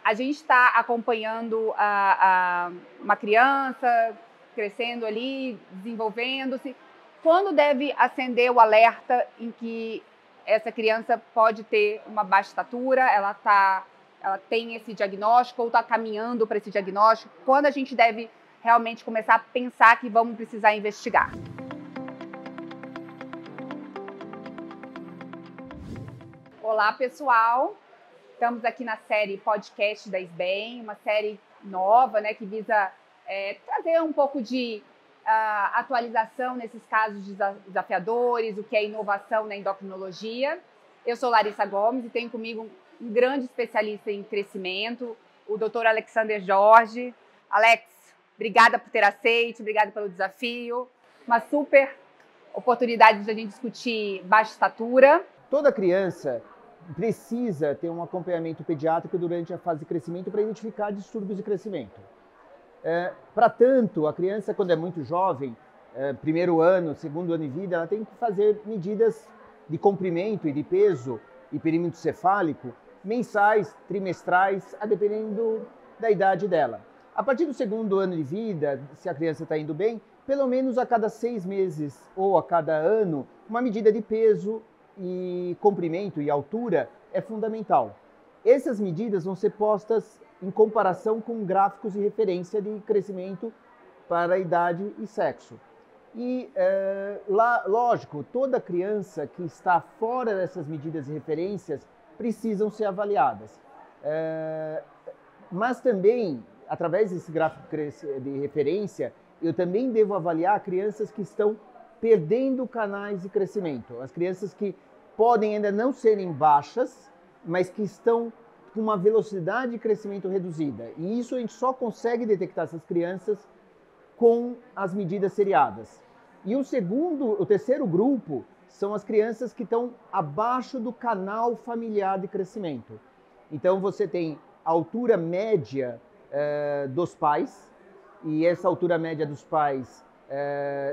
A gente está acompanhando uma criança crescendo ali, desenvolvendo-se. Quando deve acender o alerta em que essa criança pode ter uma baixa estatura, ela tem esse diagnóstico ou está caminhando para esse diagnóstico? Quando a gente deve realmente começar a pensar que vamos precisar investigar? Olá, pessoal! Estamos aqui na série Podcast da SBEM, uma série nova, né, que visa trazer um pouco de atualização nesses casos desafiadores, o que é inovação na endocrinologia. Eu sou Larissa Gomes e tenho comigo um grande especialista em crescimento, o Dr. Alexander Jorge. Alex, obrigada por ter aceito, obrigada pelo desafio. Uma super oportunidade de a gente discutir baixa estatura. Toda criança precisa ter um acompanhamento pediátrico durante a fase de crescimento para identificar distúrbios de crescimento. Para tanto, a criança, quando é muito jovem, primeiro ano, segundo ano de vida, ela tem que fazer medidas de comprimento e de peso e perímetro cefálico mensais, trimestrais, dependendo da idade dela. A partir do segundo ano de vida, se a criança está indo bem, pelo menos a cada 6 meses ou a cada ano, uma medida de peso e comprimento e altura é fundamental. Essas medidas vão ser postas em comparação com gráficos de referência de crescimento para a idade e sexo. E, lógico, toda criança que está fora dessas medidas de referências precisam ser avaliadas. Mas também, através desse gráfico de referência, eu também devo avaliar crianças que estão perdendo canais de crescimento. As crianças que podem ainda não serem baixas, mas que estão com uma velocidade de crescimento reduzida. E isso a gente só consegue detectar essas crianças com as medidas seriadas. E o terceiro grupo são as crianças que estão abaixo do canal familiar de crescimento. Então você tem a altura média dos pais, e essa altura média dos pais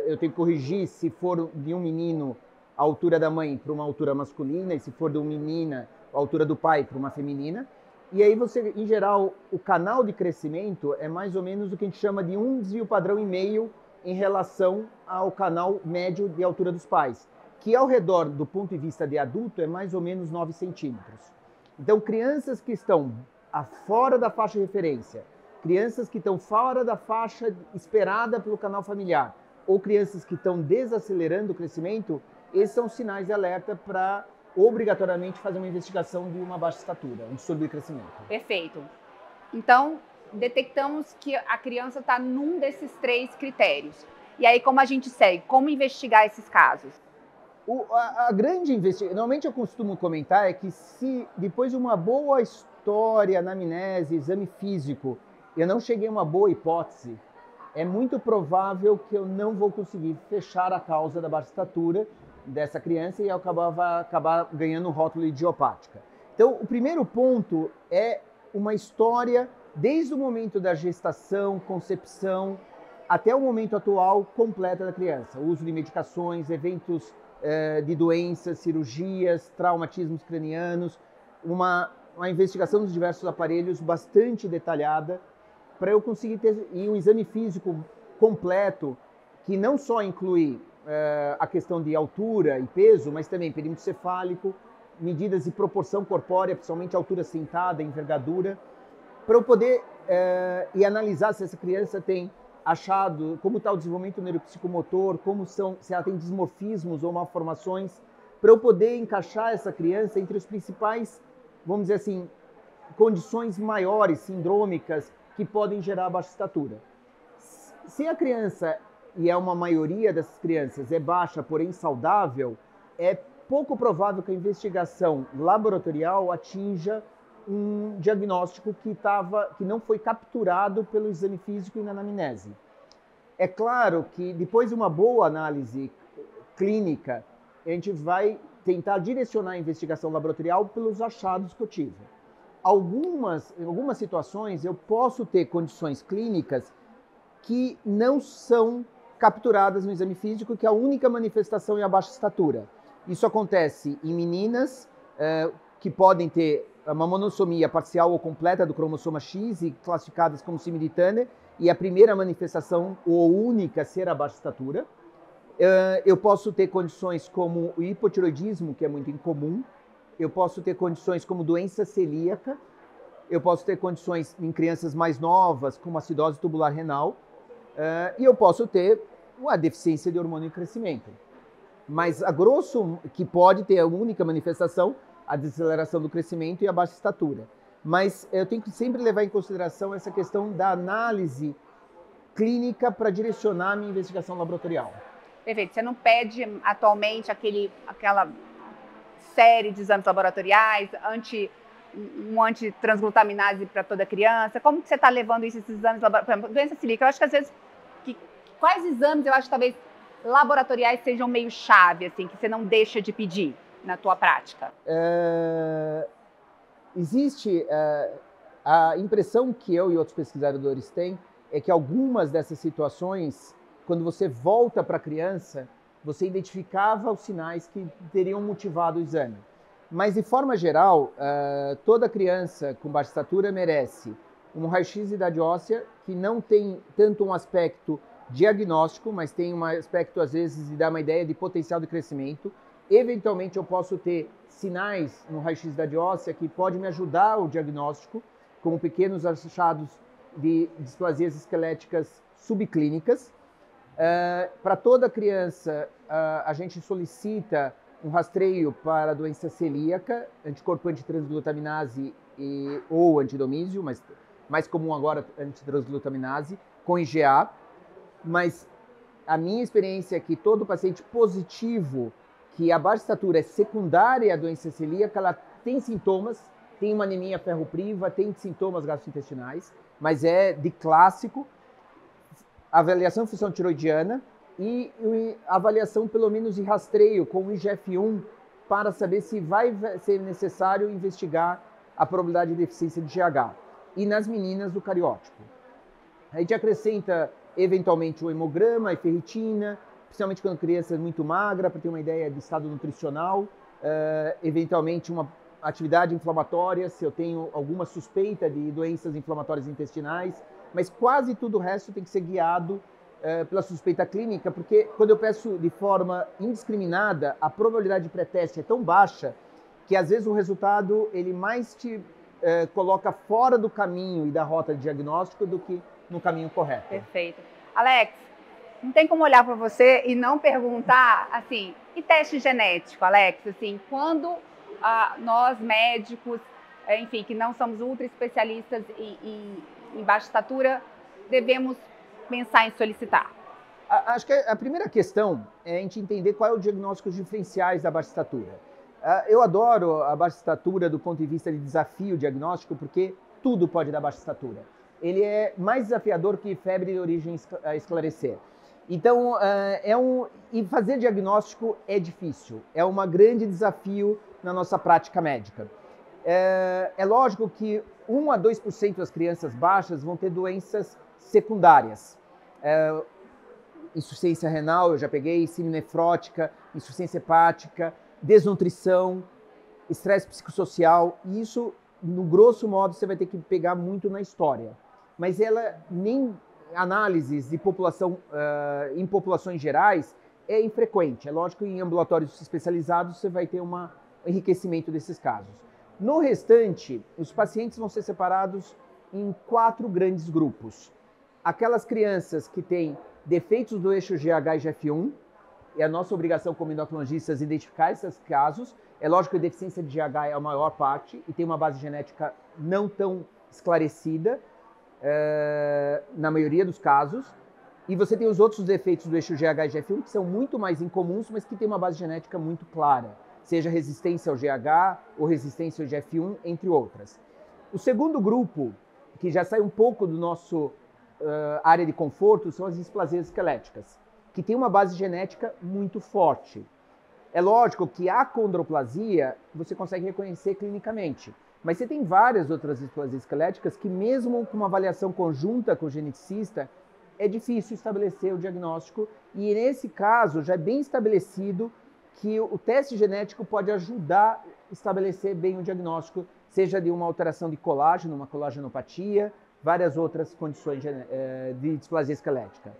eu tenho que corrigir se for de um menino a altura da mãe para uma altura masculina, e se for de uma menina, a altura do pai para uma feminina. E aí você, em geral, o canal de crescimento é mais ou menos o que a gente chama de um desvio padrão e meio em relação ao canal médio de altura dos pais, que ao redor do ponto de vista de adulto é mais ou menos 9 centímetros. Então, crianças que estão fora da faixa de referência, crianças que estão fora da faixa esperada pelo canal familiar, ou crianças que estão desacelerando o crescimento, esses são sinais de alerta para obrigatoriamente fazer uma investigação de uma baixa estatura, um distúrbio de crescimento. Perfeito. Então, detectamos que a criança está num desses 3 critérios. E aí, como a gente segue? Como investigar esses casos? A grande investigação, normalmente eu costumo comentar, é que se depois de uma boa história, anamnese, exame físico, eu não cheguei a uma boa hipótese, é muito provável que eu não vou conseguir fechar a causa da baixa estatura dessa criança e eu acabar ganhando um rótulo idiopática. Então, o primeiro ponto é uma história desde o momento da gestação, concepção, até o momento atual completa da criança. O uso de medicações, eventos de doenças, cirurgias, traumatismos cranianos, uma investigação dos diversos aparelhos bastante detalhada para eu conseguir ter um exame físico completo que não só inclui a questão de altura e peso, mas também perímetro cefálico, medidas de proporção corpórea, principalmente altura sentada, envergadura, para eu poder e analisar se essa criança tem achado, como está o desenvolvimento neuropsicomotor, se ela tem dismorfismos ou malformações, para eu poder encaixar essa criança entre os principais, vamos dizer assim, condições maiores, sindrômicas, que podem gerar baixa estatura. Se a criança, e é uma maioria dessas crianças, é baixa, porém saudável, é pouco provável que a investigação laboratorial atinja um diagnóstico que não foi capturado pelo exame físico e na anamnese. É claro que depois de uma boa análise clínica, a gente vai tentar direcionar a investigação laboratorial pelos achados que eu tive. Em algumas situações, eu posso ter condições clínicas que não são capturadas no exame físico, que a única manifestação é a baixa estatura. Isso acontece em meninas que podem ter uma monossomia parcial ou completa do cromossoma X e classificadas como síndrome de Turner, e a primeira manifestação ou única ser a baixa estatura. Eu posso ter condições como o hipotiroidismo, que é muito incomum. Eu posso ter condições como doença celíaca. Eu posso ter condições em crianças mais novas, como acidose tubular renal. E eu posso ter uma deficiência de hormônio em crescimento. Mas, a grosso, que pode ter a única manifestação, a desaceleração do crescimento e a baixa estatura. Mas eu tenho que sempre levar em consideração essa questão da análise clínica para direcionar a minha investigação laboratorial. Perfeito. Você não pede atualmente aquela série de exames laboratoriais, um antitransglutaminase para toda criança? Como que você está levando esses exames laboratoriais? Doença celíaca, eu acho que às vezes, quais exames eu acho que talvez laboratoriais sejam meio chave, assim, que você não deixa de pedir na tua prática? Existe a impressão que eu e outros pesquisadores têm é que algumas dessas situações, quando você volta para a criança, você identificava os sinais que teriam motivado o exame. Mas, de forma geral, toda criança com baixa estatura merece um raio-x de idade óssea que não tem tanto um aspecto diagnóstico, mas tem um aspecto, às vezes, de dar uma ideia de potencial de crescimento. Eventualmente, eu posso ter sinais no raio-x de idade óssea que pode me ajudar ao diagnóstico, como pequenos achados de displasias esqueléticas subclínicas. Para toda criança, a gente solicita um rastreio para a doença celíaca, anticorpo antitransglutaminase ou antidomísio, mas mais comum agora antitransglutaminase, com IgA. Mas a minha experiência é que todo paciente positivo, que a baixa estatura é secundária à doença celíaca, ela tem sintomas, tem uma anemia ferropriva, tem sintomas gastrointestinais, mas é de clássico, avaliação de função tiroidiana e avaliação pelo menos de rastreio com o IGF-1 para saber se vai ser necessário investigar a probabilidade de deficiência de GH. E nas meninas, o cariótipo. A gente acrescenta eventualmente o hemograma e ferritina, principalmente quando a criança é muito magra, para ter uma ideia de estado nutricional, eventualmente uma atividade inflamatória, se eu tenho alguma suspeita de doenças inflamatórias intestinais, mas quase tudo o resto tem que ser guiado pela suspeita clínica, porque quando eu peço de forma indiscriminada, a probabilidade de pré-teste é tão baixa que às vezes o resultado ele mais te coloca fora do caminho e da rota de diagnóstico do que no caminho correto. Perfeito. Alex, não tem como olhar para você e não perguntar, assim, e teste genético, Alex? Assim, quando nós médicos, enfim, que não somos ultra especialistas em baixa estatura, devemos pensar em solicitar? Acho que a primeira questão é a gente entender qual é o diagnóstico diferenciais da baixa estatura. Eu adoro a baixa estatura do ponto de vista de desafio diagnóstico, porque tudo pode dar baixa estatura. Ele é mais desafiador que febre de origem a esclarecer. Então, e fazer diagnóstico é difícil, é um grande desafio na nossa prática médica. É lógico que 1 a 2% das crianças baixas vão ter doenças secundárias. Insuficiência renal, eu já peguei, síndrome nefrótica, insuficiência hepática, desnutrição, estresse psicossocial, e isso, no grosso modo, você vai ter que pegar muito na história. Mas ela nem análises de população em populações gerais é infrequente. É lógico que em ambulatórios especializados você vai ter um enriquecimento desses casos. No restante, os pacientes vão ser separados em 4 grandes grupos. Aquelas crianças que têm defeitos do eixo GH e GF1, é a nossa obrigação como endocrinologistas identificar esses casos. É lógico que a deficiência de GH é a maior parte e tem uma base genética não tão esclarecida, na maioria dos casos. E você tem os outros defeitos do eixo GH e GF1 que são muito mais incomuns, mas que tem uma base genética muito clara, seja resistência ao GH ou resistência ao GF1, entre outras. O segundo grupo, que já sai um pouco do nosso área de conforto, são as displasias esqueléticas, que tem uma base genética muito forte. É lógico que a acondroplasia você consegue reconhecer clinicamente, mas você tem várias outras displasias esqueléticas que, mesmo com uma avaliação conjunta com o geneticista, é difícil estabelecer o diagnóstico, e nesse caso já é bem estabelecido que o teste genético pode ajudar a estabelecer bem o diagnóstico seja de uma alteração de colágeno, uma colagenopatia, várias outras condições de displasia esquelética.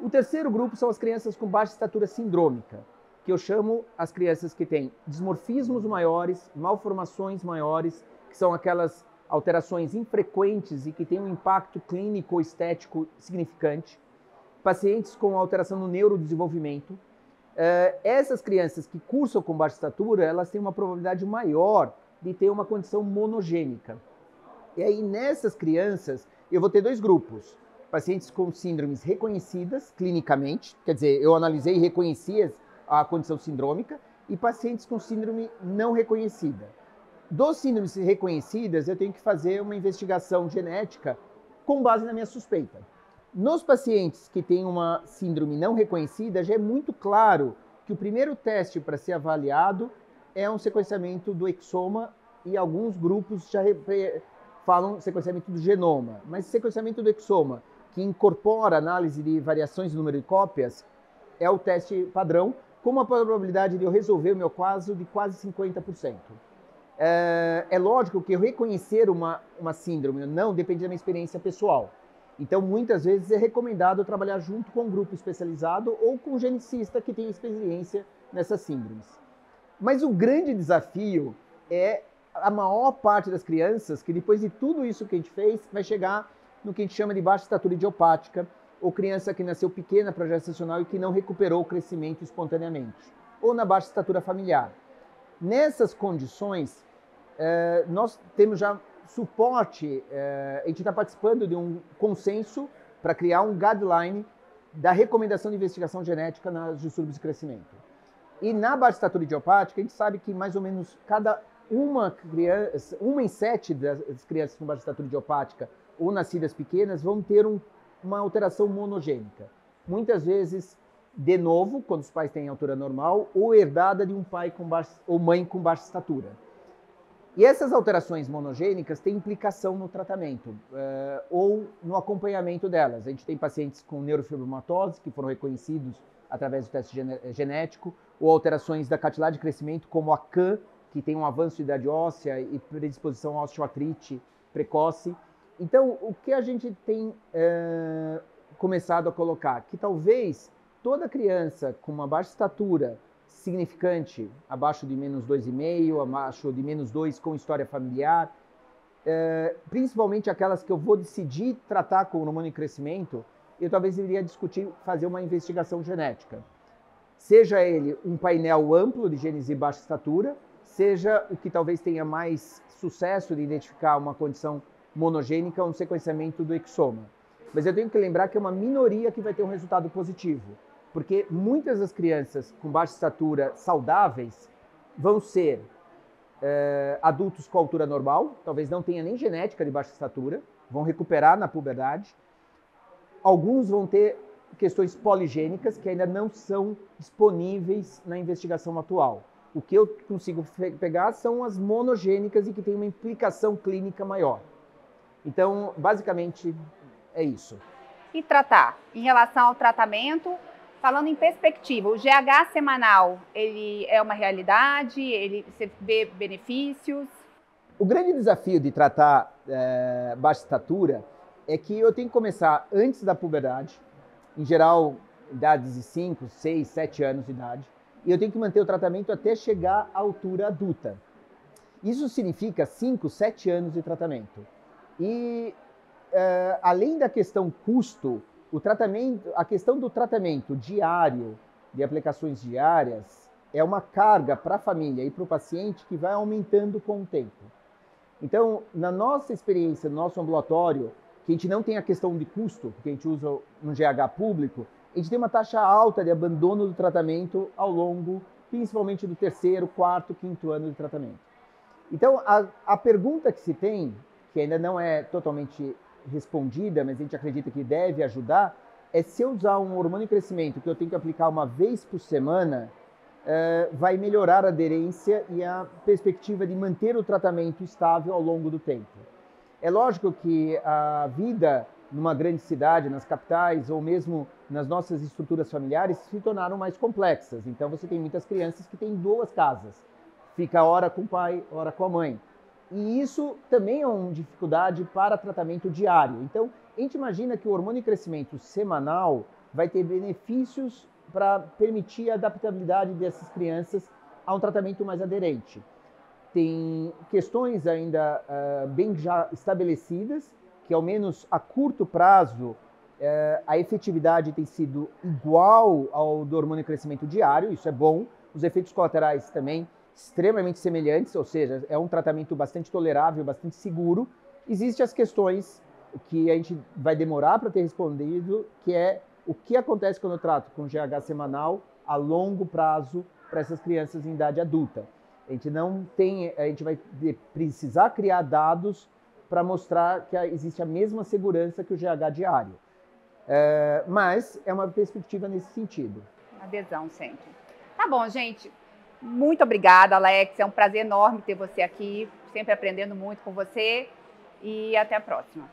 O terceiro grupo são as crianças com baixa estatura sindrômica, que eu chamo as crianças que têm dismorfismos maiores, malformações maiores, que são aquelas alterações infrequentes e que têm um impacto clínico ou estético significante, pacientes com alteração no neurodesenvolvimento. Essas crianças que cursam com baixa estatura, elas têm uma probabilidade maior de ter uma condição monogênica. E aí, nessas crianças, eu vou ter dois grupos. Pacientes com síndromes reconhecidas clinicamente, quer dizer, eu analisei e reconheci a condição sindrômica, e pacientes com síndrome não reconhecida. Dos síndromes reconhecidas, eu tenho que fazer uma investigação genética com base na minha suspeita. Nos pacientes que têm uma síndrome não reconhecida, já é muito claro que o primeiro teste para ser avaliado é um sequenciamento do exoma, e alguns grupos já falam sequenciamento do genoma. Mas sequenciamento do exoma, que incorpora análise de variações do número de cópias, é o teste padrão, com uma probabilidade de eu resolver o meu caso de quase 50%. É lógico que eu reconhecer uma síndrome ou não depende da minha experiência pessoal. Então, muitas vezes é recomendado trabalhar junto com um grupo especializado ou com um geneticista que tem experiência nessas síndromes. Mas o grande desafio é a maior parte das crianças que, depois de tudo isso que a gente fez, vai chegar no que a gente chama de baixa estatura idiopática, ou criança que nasceu pequena para gestacional e que não recuperou o crescimento espontaneamente, ou na baixa estatura familiar. Nessas condições, nós temos já suporte, a gente está participando de um consenso para criar um guideline da recomendação de investigação genética nas distúrbios de crescimento. E na baixa estatura idiopática, a gente sabe que mais ou menos uma em 7 das crianças com baixa estatura idiopática ou nascidas pequenas vão ter uma alteração monogênica. Muitas vezes, de novo, quando os pais têm altura normal, ou herdada de um pai ou mãe com baixa estatura. E essas alterações monogênicas têm implicação no tratamento ou no acompanhamento delas. A gente tem pacientes com neurofibromatose que foram reconhecidos através do teste genético, ou alterações da cartilagem de crescimento, como a CAN, que tem um avanço de idade óssea e predisposição à osteoartrite precoce. Então, o que a gente tem começado a colocar? Que talvez toda criança com uma baixa estatura significante, abaixo de menos 2,5, abaixo de menos 2 com história familiar, principalmente aquelas que eu vou decidir tratar com hormônio em crescimento, eu talvez deveria discutir fazer uma investigação genética. Seja ele um painel amplo de genes de baixa estatura, seja o que talvez tenha mais sucesso de identificar uma condição monogênica, um sequenciamento do exoma. Mas eu tenho que lembrar que é uma minoria que vai ter um resultado positivo, porque muitas das crianças com baixa estatura saudáveis vão ser adultos com altura normal, talvez não tenha nem genética de baixa estatura, vão recuperar na puberdade. Alguns vão ter questões poligênicas que ainda não são disponíveis na investigação atual. O que eu consigo pegar são as monogênicas e que têm uma implicação clínica maior. Então, basicamente, é isso. E tratar? Em relação ao tratamento, falando em perspectiva, o GH semanal, ele é uma realidade? Você vê benefícios? O grande desafio de tratar baixa estatura é que eu tenho que começar antes da puberdade, em geral, idades de 5, 6, 7 anos de idade, e eu tenho que manter o tratamento até chegar à altura adulta. Isso significa 5, 7 anos de tratamento. E, além da questão custo, a questão do tratamento diário, de aplicações diárias, é uma carga para a família e para o paciente que vai aumentando com o tempo. Então, na nossa experiência, no nosso ambulatório, que a gente não tem a questão de custo, porque a gente usa um GH público, a gente tem uma taxa alta de abandono do tratamento ao longo, principalmente do 3º, 4º, 5º ano de tratamento. Então, a pergunta que se tem, que ainda não é totalmente respondida, mas a gente acredita que deve ajudar, é se eu usar um hormônio em crescimento que eu tenho que aplicar uma vez por semana, vai melhorar a aderência e a perspectiva de manter o tratamento estável ao longo do tempo. É lógico que a vida numa grande cidade, nas capitais ou mesmo nas nossas estruturas familiares se tornaram mais complexas. Então você tem muitas crianças que têm 2 casas. Fica hora com o pai, hora com a mãe. E isso também é uma dificuldade para tratamento diário. Então, a gente imagina que o hormônio de crescimento semanal vai ter benefícios para permitir a adaptabilidade dessas crianças a um tratamento mais aderente. Tem questões ainda bem já estabelecidas, que ao menos a curto prazo a efetividade tem sido igual ao do hormônio de crescimento diário, isso é bom. Os efeitos colaterais também extremamente semelhantes, ou seja, é um tratamento bastante tolerável, bastante seguro. Existem as questões que a gente vai demorar para ter respondido, que é o que acontece quando eu trato com GH semanal a longo prazo para essas crianças em idade adulta. A gente vai precisar criar dados para mostrar que existe a mesma segurança que o GH diário. Mas é uma perspectiva nesse sentido. Adesão sempre. Tá bom, gente. Muito obrigada, Alex. É um prazer enorme ter você aqui, sempre aprendendo muito com você. E até a próxima.